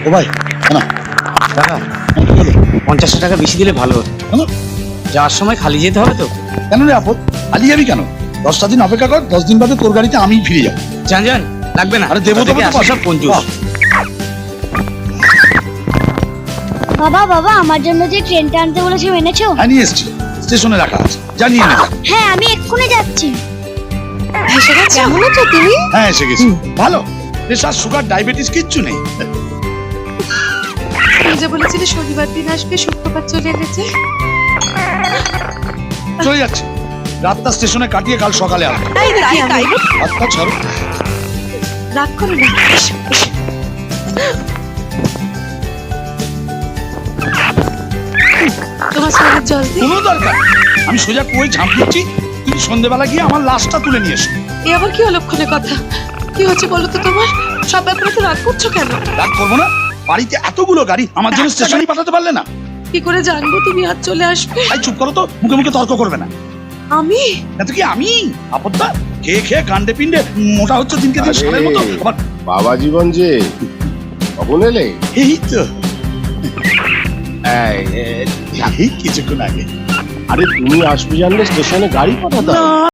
ও ভাই না টাকা 50 টাকা বেশি দিলে ভালো হতো। কেন যাওয়ার সময় খালি যেতে হবে তো। কেন রে আপদ, আলি যাবি কেন? 10টা দিন অপেক্ষা কর, 10 দিন বাদে তোর গাড়িতে আমি ফিরে যাবো। জান জান লাগবে না। আরে দেবো তো সব কঞ্জুস। বাবা বাবা আমার জন্য যে ট্রেনটা আনতে বলেছো এনেছো? হ্যাঁ নিয়ে এসছি, স্টেশনে রাখা আছে, জানিয়ে নে। হ্যাঁ আমি এক্ষুনি যাচ্ছি। এসে গেছে? কেমন আছো তুমি? হ্যাঁ এসে গেছি। ভালো, প্রেশার সুগার ডায়াবেটিস কিচ্ছু নেই। তুমি যে বলেছিলে শনিবার দিন আসবে, শুক্রবার চলে এসেছে। চলে যাচ্ছে, রাতটা স্টেশনে কাটিয়ে কাল সকালে আসবে। তাই নাকি? তাই রাতটা ছাড়ো। রাগ করো না। এসো, এসো। তোমার স্নানের জল দিই? কোনো দরকার নেই। আমি সোজা কুয়োয় ঝাঁপ দিচ্ছি, তুমি সন্ধ্যেবেলা গিয়ে আমার লাশটা তুলে নিয়ে এসো। এ আবার কি অলক্ষণে কথা? কি হচ্ছে বলো তো তোমার? সব ব্যাপারে তো রাগ করছো কেন? রাগ করবো না, বাড়িতে এতগুলো গাড়ি, আমার জন্য স্টেশনে পাঠাতে পারলে না? কি করে জানবো তুমি আজ চলে আসবে? তাই চুপ করো তো, মুখে মুখে তর্ক করবে না। আমি? না তো কি আমি? আপদটা খেয়ে খেয়ে কাণ্ডে পিণ্ডে মোটা হচ্ছে দিনকে দিন, সারের মতো। আবার বাবা জীবন যে কখন এলে? এই তো এই কিছুক্ষণ আগে। আরে তুমি আসবে জানলে স্টেশনে গাড়ি পাঠাতাম।